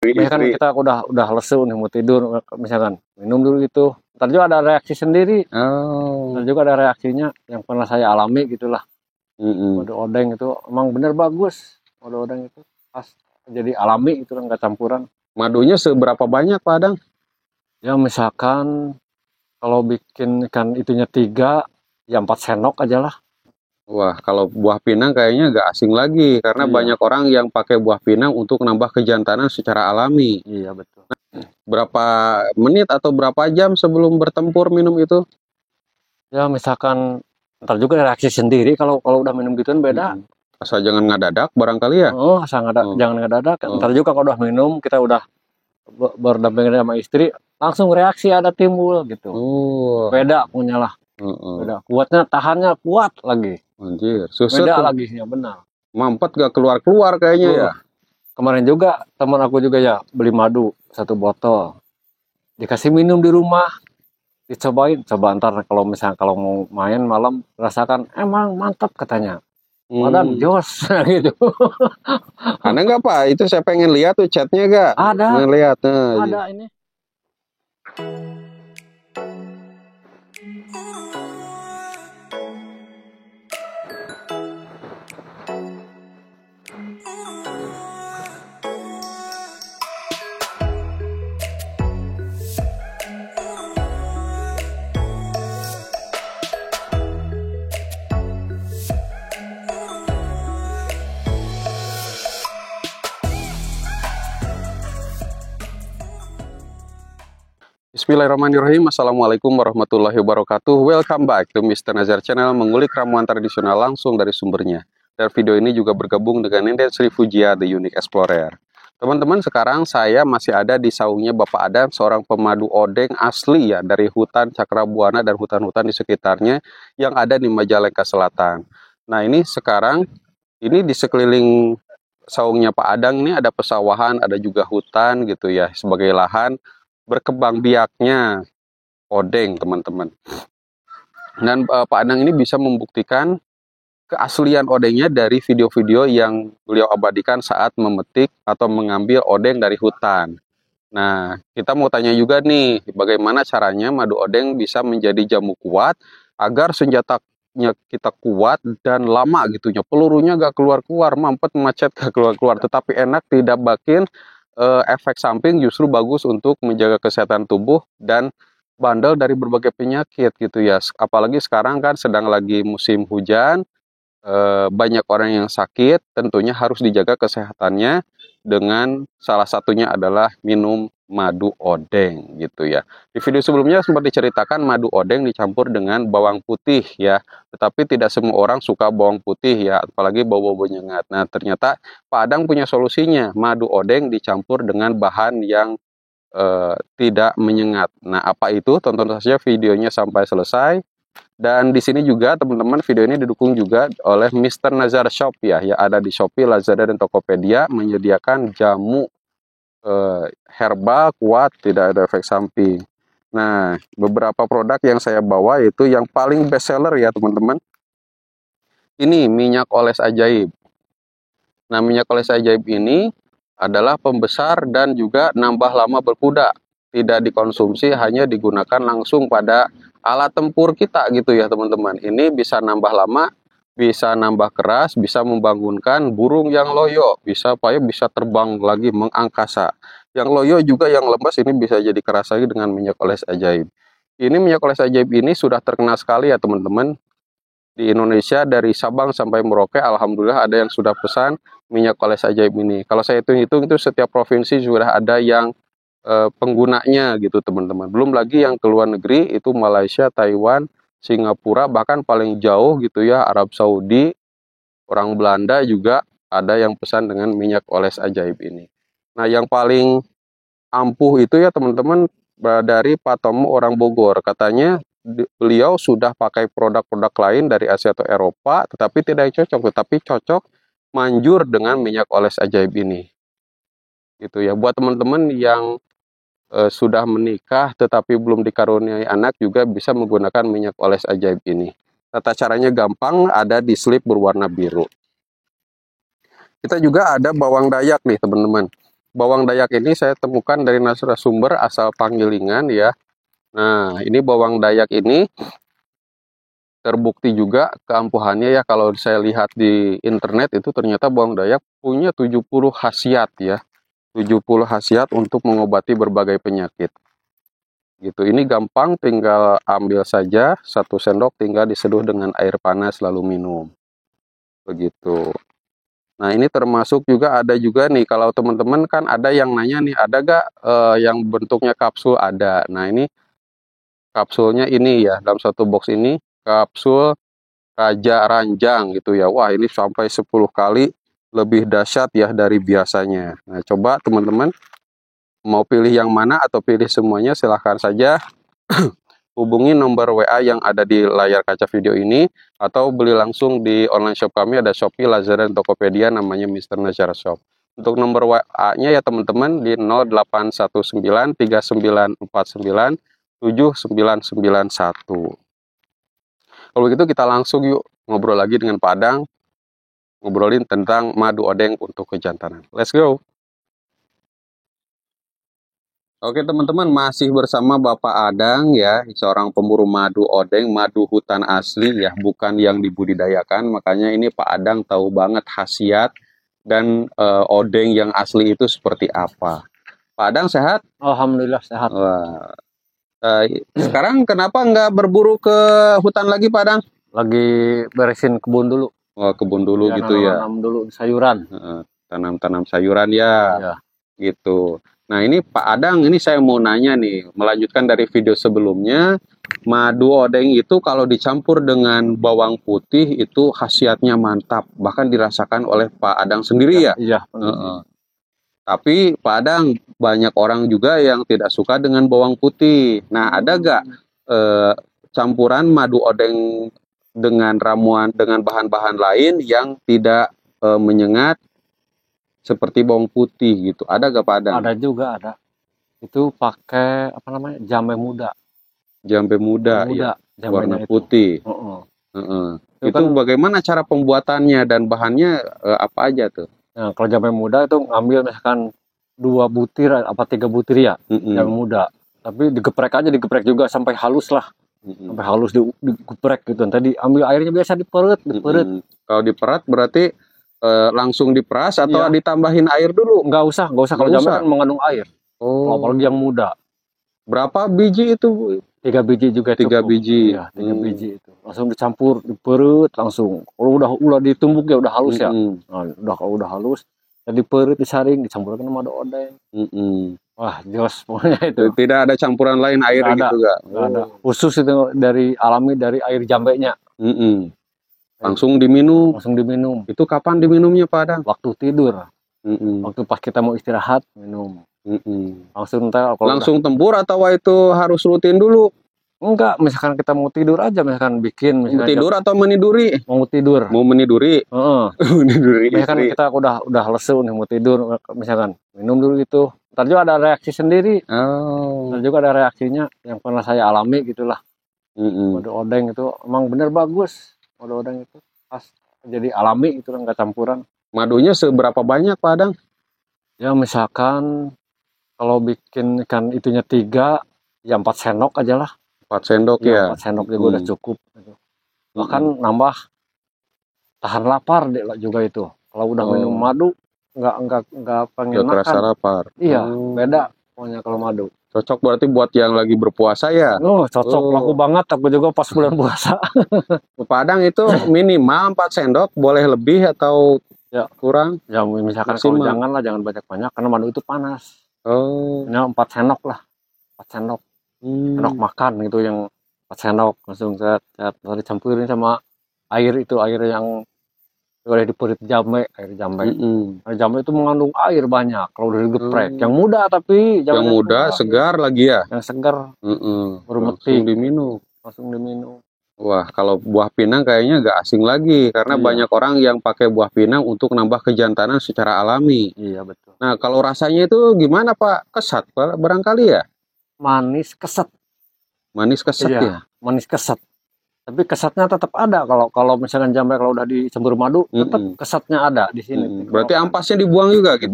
Misalkan istri. kita udah lesu nih mau tidur, misalkan minum dulu itu, ntar juga ada reaksi sendiri. Oh. Ntar juga ada reaksinya yang pernah saya alami gitulah. Madu odeng itu emang bener bagus. Madu odeng itu pas jadi alami itu nggak campuran. Madunya seberapa banyak Pak Adang? Ya misalkan kalau bikin ikan itunya 3, ya 4 sendok aja lah. Wah, kalau buah pinang kayaknya gak asing lagi karena Iya. banyak orang yang pakai buah pinang untuk nambah kejantanan secara alami. Iya betul. Berapa menit atau berapa jam sebelum bertempur minum itu? Ya misalkan ntar juga ada reaksi sendiri kalau udah minum gituan beda. Asal jangan ngadadak barangkali ya. Oh, asal jangan ngadadak. Ntar juga kalau udah minum kita udah berdampingan sama istri langsung reaksi ada timbul gitu. Beda punya lah. Beda kuatnya, tahannya kuat lagi. Anjir, suset beda lagi ya benar. Mampet gak keluar kayaknya ya. Kemarin juga teman aku juga ya beli madu 1 botol, dikasih minum di rumah, dicobain, coba ntar kalau misalnya kalau mau main malam rasakan emang mantap katanya. Padahal jos gitu. Ada nggak Pak? Itu saya pengen lihat tuh chatnya gak? Ada. Ngeliat. Ada ini. Bismillahirrahmanirrahim. Assalamualaikum warahmatullahi wabarakatuh. Welcome back to Mr. Nazar Channel, mengulik ramuan tradisional langsung dari sumbernya. Dan video ini juga bergabung dengan Nenden Sri Fujia, The Unique Explorer. Teman-teman, sekarang saya masih ada di saungnya Bapak Adam, seorang pemadu odeng asli ya dari hutan Cakrabuana dan hutan-hutan di sekitarnya yang ada di Majalengka Selatan. Nah, ini sekarang ini di sekeliling saungnya Pak Adang ini ada pesawahan, ada juga hutan gitu ya sebagai lahan berkembang biaknya odeng, teman-teman. Dan Pak Adang ini bisa membuktikan keaslian odengnya dari video-video yang beliau abadikan saat memetik atau mengambil odeng dari hutan. Nah, kita mau tanya juga nih, bagaimana caranya madu odeng bisa menjadi jamu kuat agar senjatanya kita kuat dan lama gitunya. Pelurunya gak keluar-keluar, mampet macet gak keluar-keluar, tetapi enak, tidak bikin efek samping, justru bagus untuk menjaga kesehatan tubuh dan bandel dari berbagai penyakit gitu ya. Apalagi sekarang kan sedang lagi musim hujan, banyak orang yang sakit, tentunya harus dijaga kesehatannya dengan salah satunya adalah minum madu odeng gitu ya. Di video sebelumnya sempat diceritakan madu odeng dicampur dengan bawang putih ya, tetapi tidak semua orang suka bawang putih ya, apalagi bau-bau nyengat. Nah, ternyata Pak Adang punya solusinya, madu odeng dicampur dengan bahan yang tidak menyengat. Nah, apa itu? Tonton saja videonya sampai selesai. Dan di sini juga teman-teman, video ini didukung juga oleh Mr. Nazar Shop ya, ada di Shopee, Lazada, dan Tokopedia, menyediakan jamu herbal kuat, tidak ada efek samping. Nah, beberapa produk yang saya bawa itu yang paling best seller ya teman-teman. Ini minyak oles ajaib. Nah, minyak oles ajaib ini adalah pembesar dan juga nambah lama berkuda. Tidak dikonsumsi, hanya digunakan langsung pada alat tempur kita gitu ya teman-teman. Ini bisa nambah lama, bisa nambah keras, bisa membangunkan burung yang loyo, bisa terbang lagi mengangkasa. Yang loyo juga yang lemas ini bisa jadi keras lagi dengan minyak oles ajaib. Ini minyak oles ajaib ini sudah terkenal sekali ya teman-teman. Di Indonesia dari Sabang sampai Merauke, alhamdulillah ada yang sudah pesan minyak oles ajaib ini. Kalau saya hitung-hitung itu setiap provinsi sudah ada yang penggunanya gitu teman-teman. Belum lagi yang ke luar negeri itu Malaysia, Taiwan, Singapura, bahkan paling jauh gitu ya Arab Saudi, orang Belanda juga ada yang pesan dengan minyak oles ajaib ini. Nah, yang paling ampuh itu ya teman-teman dari Pak Tomo orang Bogor. Katanya beliau sudah pakai produk-produk lain dari Asia atau Eropa, tetapi tidak cocok, tetapi cocok manjur dengan minyak oles ajaib ini. Gitu ya. Buat teman-teman yang sudah menikah tetapi belum dikaruniai anak juga bisa menggunakan minyak oles ajaib ini. Tata caranya gampang, ada di slip berwarna biru. Kita juga ada bawang dayak nih teman-teman. bawang dayak ini saya temukan dari narasumber asal Panggilingan ya. Nah, ini bawang dayak ini terbukti juga keampuhannya ya, kalau saya lihat di internet itu ternyata bawang dayak punya 70 khasiat ya. 70 khasiat untuk mengobati berbagai penyakit. Gitu. Ini gampang, tinggal ambil saja 1 sendok, tinggal diseduh dengan air panas lalu minum. Begitu. Nah, ini termasuk juga ada juga nih, kalau teman-teman kan ada yang nanya nih, ada gak yang bentuknya kapsul? Ada. Nah, ini kapsulnya ini ya, dalam satu box ini kapsul Raja Ranjang gitu ya. Wah, ini sampai 10 kali lebih dahsyat ya dari biasanya. Nah, coba teman-teman mau pilih yang mana atau pilih semuanya, silahkan saja hubungi nomor WA yang ada di layar kaca video ini, atau beli langsung di online shop kami, ada Shopee, Lazada, dan Tokopedia, namanya Mr. Nazar Shop. Untuk nomor WA-nya ya teman-teman di 081939497991. Kalau gitu kita langsung yuk ngobrol lagi dengan Pak Adang, ngobrolin tentang madu odeng untuk kejantanan. Let's go. Oke teman-teman, masih bersama Bapak Adang ya, seorang pemburu madu odeng, madu hutan asli ya, bukan yang dibudidayakan. Makanya ini Pak Adang tahu banget khasiat dan odeng yang asli itu seperti apa. Pak Adang sehat? Alhamdulillah sehat. Wah. Sekarang kenapa nggak berburu ke hutan lagi Pak Adang? Lagi beresin kebun dulu. Wah, kebun dulu Ya, gitu ya. Tanam dulu sayuran. Tanam-tanam sayuran ya. Ya. Gitu. Nah ini Pak Adang, ini saya mau nanya nih, melanjutkan dari video sebelumnya, madu odeng itu kalau dicampur dengan bawang putih itu khasiatnya mantap, bahkan dirasakan oleh Pak Adang sendiri ya. Iya. Tapi Pak Adang, banyak orang juga yang tidak suka dengan bawang putih. Nah, ada gak campuran madu odeng dengan ramuan, dengan bahan-bahan lain yang tidak menyengat seperti bawang putih gitu? Ada gak Pak Adang? Ada juga, ada. Itu pakai apa namanya? Jambe muda. Jambe muda ya, warna itu. putih. Itu kan, bagaimana cara pembuatannya dan bahannya apa aja tuh? Nah, kalau jambe muda itu ngambil misalkan 2 butir apa 3 butir ya, jambe muda. Tapi digeprek juga sampai halus lah. Sampai halus digeprek gitu. Tadi ambil airnya biasa diperut. Kalau diperat berarti langsung diperas atau ditambahin air dulu? Nggak usah. Kalau jambe kan mengandung air. Oh. Apalagi yang muda. Berapa biji itu? 3 biji juga 3 biji. Iya, 3 biji itu. Langsung dicampur, diperut langsung. Kalau udah ditumbuk ya udah halus ya. Nah, kalau udah halus, ya diperut, disaring, dicampurkan sama madu odeng. Wah, jos pokoknya itu. Tidak ada campuran lain air nggak gitu ada, nggak ada. Khusus itu alami dari air jambenya. Langsung diminum. Itu kapan diminumnya Pak Adang? Waktu tidur. Waktu pas kita mau istirahat minum. Langsung tempur atau itu harus rutin dulu? Enggak, misalkan kita mau tidur aja, misalkan mau tidur atau meniduri? Mau tidur. Mau meniduri? Meniduri. Misalkan kita udah lesu nih mau tidur, misalkan minum dulu gitu. Ntar juga ada reaksi sendiri. Ntar juga ada reaksinya yang pernah saya alami gitulah. Madu odeng itu emang bener bagus. Madu odeng itu pas jadi alami itu nggak campuran. Madunya seberapa banyak Pak Adang? Ya misalkan kalau bikin ikan itunya 3, ya 4 sendok aja lah. 4 sendok ya? 4 sendok juga udah cukup. Bahkan nambah tahan lapar juga itu. Kalau udah minum madu, nggak pengen makan. Terasa lapar. Iya, beda pokoknya kalau madu. Cocok berarti buat yang lagi berpuasa ya? Cocok, laku banget. Aku juga pas bulan puasa. Pak Adang itu minimal 4 sendok, boleh lebih atau ya kurang? Ya misalkan kalau jangan banyak-banyak karena madu itu panas. Ini 4 sendok lah. 4 sendok. Sendok makan gitu yang 4 sendok langsung saya campurin sama air yang boleh diperut air jambe. Air jambe itu mengandung air banyak kalau udah digeprek. Yang muda tapi yang muda segar lagi ya? Yang segar. Langsung diminum. Wah, kalau buah pinang kayaknya gak asing lagi karena banyak orang yang pakai buah pinang untuk nambah kejantanan secara alami. Iya betul. Nah, kalau rasanya itu gimana Pak? Kesat Pak barangkali ya? Manis keset. Manis keset ya? Manis keset. Tapi kesatnya tetap ada kalau misalkan jambe kalau udah dicampur madu tetap kesatnya ada di sini. Berarti ampasnya dibuang juga gitu?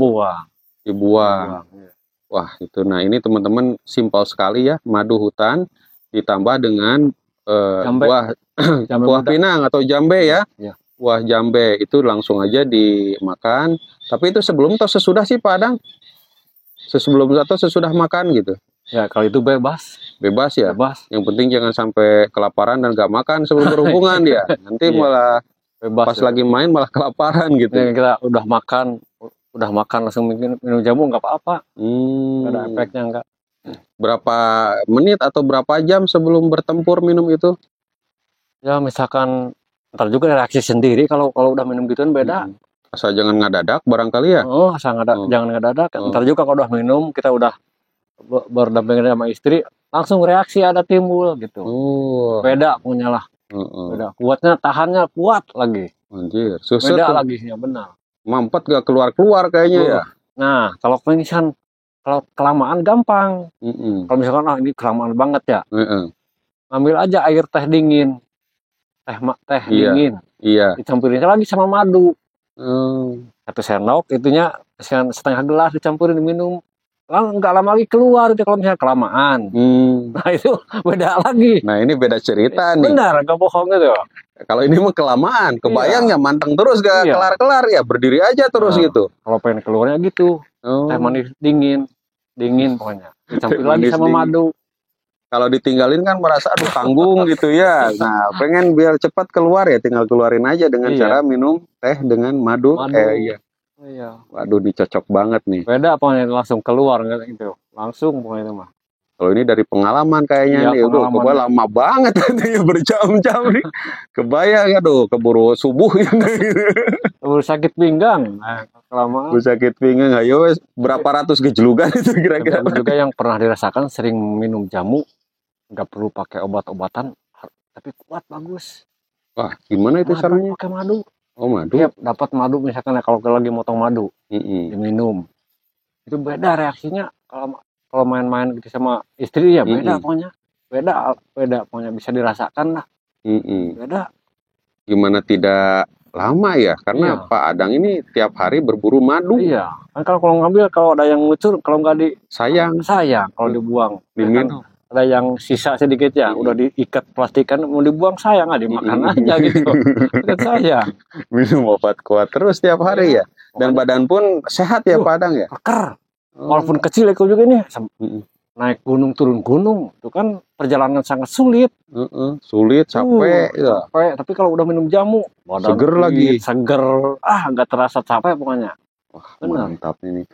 dibuang. Iya. Wah, itu. Nah, ini teman-teman simpel sekali ya, madu hutan ditambah dengan Jambe, buah jambe buah muda. pinang atau jambe ya. Iya. Buah jambe itu langsung aja dimakan. Tapi itu sebelum atau sesudah sih Pak Adang? Sebelum atau sesudah makan gitu. Ya, kalau itu bebas, Bebas ya. bebas. Yang penting jangan sampai kelaparan dan gak makan sebelum berhubungan ya. Nanti Iya. malah Bebas. pas lagi main malah kelaparan gitu. Ini kita udah makan langsung minum jamu nggak apa-apa, nggak ada efeknya nggak. Berapa menit atau berapa jam sebelum bertempur minum itu? Ya misalkan ntar juga reaksi sendiri kalau udah minum gituan beda. Asal jangan ngadadak barangkali ya. Oh, jangan ngadadak. Ntar juga kalau udah minum kita udah berdampingan sama istri langsung reaksi ada timbul gitu. Beda punya lah. Beda kuatnya, tahannya kuat lagi. Anjir, susut beda tuh. lagi ya benar. Mampet gak keluar kayaknya ya. Nah kalau pingsan kalau kelamaan gampang. Kalau misalkan ini kelamaan banget ya, ambil aja air teh dingin, teh dingin, dicampurin lagi sama madu. 1 sendok itunya setengah gelas dicampurin diminum. Nggak lama lagi keluar itu kalau misalnya kelamaan. Nah itu beda lagi. Nah ini beda cerita nih. Benar, gak bohong itu. Kalau ini mah kelamaan, kebayang ya manteng terus gak kelar-kelar ya berdiri aja terus gitu. Kalau pengen keluarnya gitu, teh manis dingin pokoknya. Dicampur lagi sama madu. Kalau ditinggalin kan merasa aduh tanggung gitu ya. Nah pengen biar cepat keluar ya tinggal keluarin aja dengan cara minum teh dengan madu. Iya. Waduh dicocok banget nih. Beda pokoknya langsung keluar gitu. Langsung pokoknya itu mah. Kalau ini dari pengalaman kayaknya nih, udah kebayang lama banget ya berjam-jam nih. Kebayang ya, keburu subuh gitu. Keburu sakit pinggang. Kelamaan. Keburu sakit pinggang, ayo berapa ratus gejlugan itu kira-kira. Juga yang pernah dirasakan sering minum jamu, nggak perlu pakai obat-obatan, tapi kuat bagus. Wah, gimana itu caranya? Pakai madu. Oh madu. Iya, dapat madu misalkan ya kalau lagi motong madu, diminum. Itu beda reaksinya kalau main-main gitu sama istri ya beda pokoknya. Beda pokoknya bisa dirasakan lah. Beda. Gimana tidak lama ya? Karena Pak Adang ini tiap hari berburu madu. Iya. Kan kalau ngambil kalau ada yang ngucur kalau nggak sayang kalau dibuang. Diminum. Ada yang sisa sedikit ya, udah diikat plastikan mau dibuang sayang nggak dimakan aja gitu. Kan sayang. Minum obat kuat terus tiap hari ya. Dan badan pun sehat ya Pak Adang ya. Keker. Walaupun kecil itu juga nih. Naik gunung turun gunung itu kan perjalanan sangat sulit. Sulit, capek ya. Capek, tapi kalau udah minum jamu, badan seger lagi. Seger. Nggak terasa capek pokoknya. Wah, mantap ini.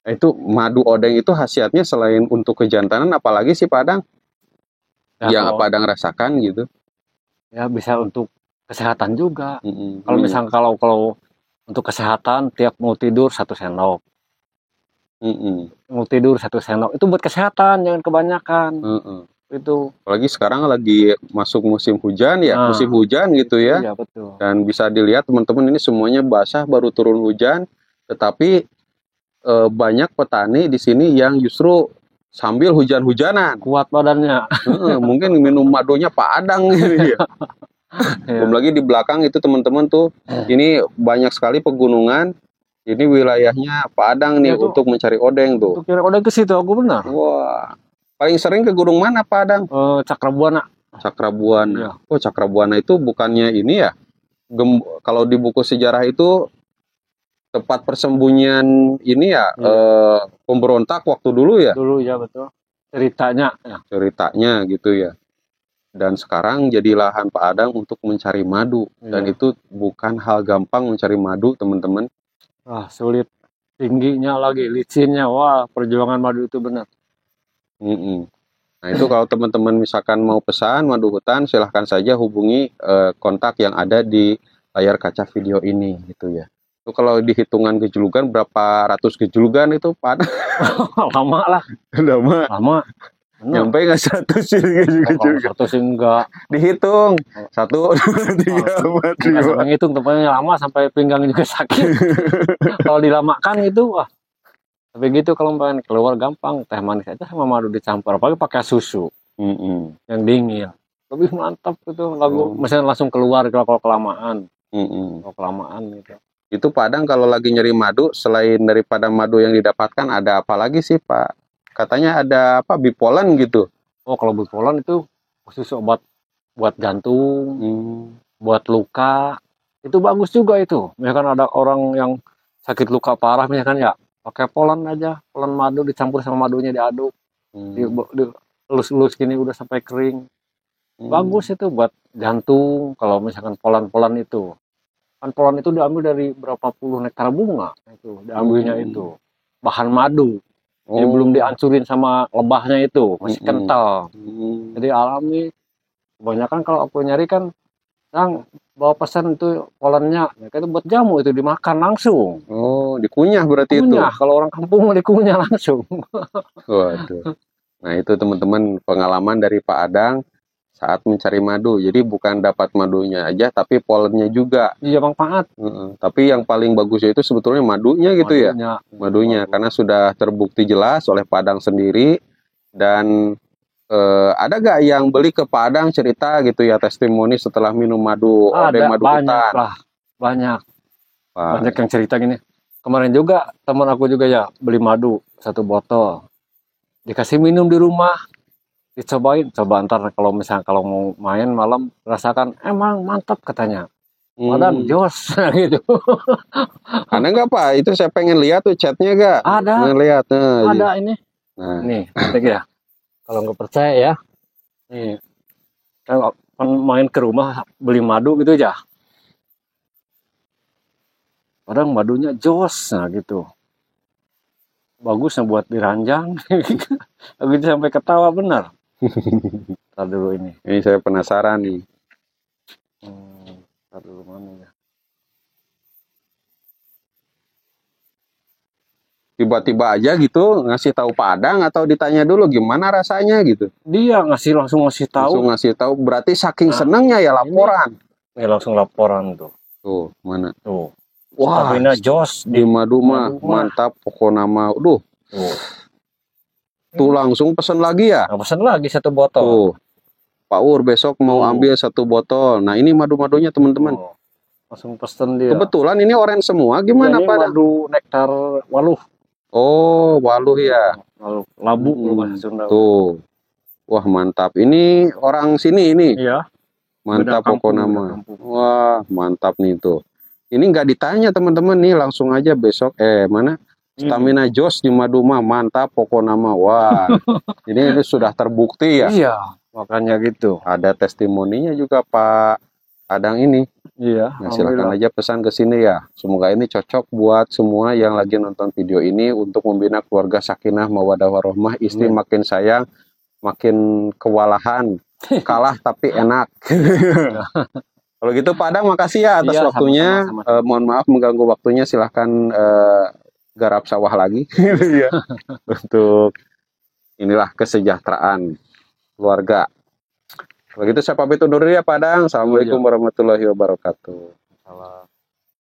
Itu madu odeng itu khasiatnya selain untuk kejantanan apalagi sih Pak Adang? Yang Pak Adang rasakan gitu? Ya bisa untuk kesehatan juga. Kalau misalnya kalau untuk kesehatan tiap mau tidur 1 sendok. Mau tidur 1 sendok itu buat kesehatan, jangan kebanyakan. Itu. Apalagi sekarang lagi masuk musim hujan ya, musim hujan gitu ya. Iya betul. Dan bisa dilihat teman-teman ini semuanya basah baru turun hujan, tetapi banyak petani di sini yang justru sambil hujan-hujanan. Kuat badannya. Mungkin minum madunya Pak Adang gitu ya. Belum lagi di belakang itu teman-teman tuh, ini banyak sekali pegunungan. Ini wilayahnya Pak Adang nih untuk mencari odeng tuh. Untuk cari odeng ke situ aku benar. Wah, paling sering ke gunung mana Pak Adang? Cakrabuana. Cakrabuana. Oh Cakrabuana itu bukannya ini ya? Kalau di buku sejarah itu tempat persembunyian ini ya, pemberontak waktu dulu ya? Dulu ya betul. Ceritanya. Ya. Ceritanya gitu ya. Dan sekarang jadi lahan Pak Adang untuk mencari madu. Dan itu bukan hal gampang mencari madu teman-teman. Sulit. Tingginya lagi, licinnya. Wah, perjuangan madu itu benar. Nah itu kalau teman-teman misalkan mau pesan madu hutan, silahkan saja hubungi kontak yang ada di layar kaca video ini gitu ya. Itu kalau dihitungan gejulugan berapa ratus gejulugan itu Pak? Lama lah. Lama. Nyampe nggak 100 sih gejulugan? 100 sih enggak. Dihitung 1, 2, 3, 4, 5. Sampai ngitung tempatnya lama sampai pinggang juga sakit. Kalau dilamakan itu tapi gitu kalau pengen keluar gampang, teh manis aja sama madu dicampur, apalagi pakai susu yang dingin, lebih mantap itu lagu. Misalnya langsung keluar kalau kelamaan, kalau kelamaan gitu. Itu Padang kalau lagi nyari madu, selain daripada madu yang didapatkan, ada apa lagi sih Pak? Katanya ada apa, bipolen gitu. Oh, kalau bipolar itu khusus obat buat jantung, Hmm. buat luka. Itu bagus juga itu. Misalkan ada orang yang sakit luka parah, misalkan ya pakai polen aja, polen madu dicampur sama madunya diaduk, Hmm. elus-elus gini udah sampai kering. Hmm. Bagus itu buat jantung kalau misalkan polen-polen itu. Kan polen itu diambil dari berapa puluh nektar bunga itu, diambilnya Hmm. itu. Bahan madu. Jadi belum Oh. dihancurin sama lebahnya itu, masih Mm-mm. kental. Hmm. Jadi alami. Kebanyakan kalau aku nyari kan, yang bawa pesan itu polennya, ya, itu buat jamu itu dimakan langsung. Oh, dikunyah berarti itu. Kunyah, kalau orang kampung mau dikunyah langsung. Waduh. Nah, itu teman-teman pengalaman dari Pak Adang saat mencari madu. Jadi bukan dapat madunya aja, tapi polennya juga. Iya Bang Paat, Tapi yang paling bagusnya itu sebetulnya madunya gitu ya. madunya. Madunya, Bagus. karena sudah terbukti jelas oleh Padang sendiri. Dan ada gak yang beli ke Padang cerita gitu ya, testimoni setelah minum madu, odeng Ada madu banyak hutan? lah, banyak. Banyak Wah. yang cerita gini. Kemarin juga teman aku juga ya beli madu satu botol. Dikasih minum di rumah, dicobain. Coba ntar kalau misalnya kalau mau main malam rasakan emang mantap katanya. Padahal Hmm. jos gitu. Ada nggak Pak? Itu saya pengen lihat tuh chatnya gak? Ada, Pengen lihat. Nah, ada ini. nah. Nih, nanti ya. Kalau nggak percaya ya, nih, kan main ke rumah beli madu gitu aja. Padahal madunya jos, nah gitu. Bagusnya buat diranjang. Aku sampai ketawa benar. Ntar dulu ini. Ini saya penasaran nih. Ntar dulu mana ya. Tiba-tiba aja gitu ngasih tahu Padang atau ditanya dulu gimana rasanya gitu. Dia langsung ngasih tahu. Langsung ngasih tahu, berarti saking Nah, senengnya ya laporan. ini langsung laporan tuh. Tuh, mana? Tuh. Wah, Stamina jos di madu mah madu mah. mantap pokoknya mah. Duh, Tuh. tuh langsung pesen lagi ya. Nah, pesan lagi satu botol. Tuh, Pak Ur besok mau Tuh. ambil satu botol. Nah, ini madu-madunya teman-teman. Tuh. Langsung pesen dia. Kebetulan ini orange semua, Iya, gimana ini Padang? madu nektar waluh. Oh, waluh ya. Labu kalau bahasa Sunda. Tuh. Wah, mantap. Ini orang sini ini. Iya. Mantap Beda kampung, pokoknya beda mah. kampung. Wah, mantap nih tuh. Ini nggak ditanya teman-teman nih, langsung aja besok. Mana? Stamina Jos di madu mah mantap pokoknya mah. Wah. ini sudah terbukti ya. Iya, makanya gitu. Ada testimoninya juga Pak Adang ini. Iya, Nah, silakan aja pesan ke sini ya. Semoga ini cocok buat semua yang lagi nonton video ini untuk membina keluarga sakinah mawaddah warahmah, istri makin sayang, makin kewalahan, kalah tapi enak. Kalau gitu Padang makasih ya atas Iya, waktunya. sama-sama. Mohon maaf mengganggu waktunya, silahkan garap sawah lagi. Ya. Untuk inilah kesejahteraan keluarga. Kalau gitu saya pamit undur diri ya Padang. Assalamualaikum warahmatullahi wabarakatuh. Salah.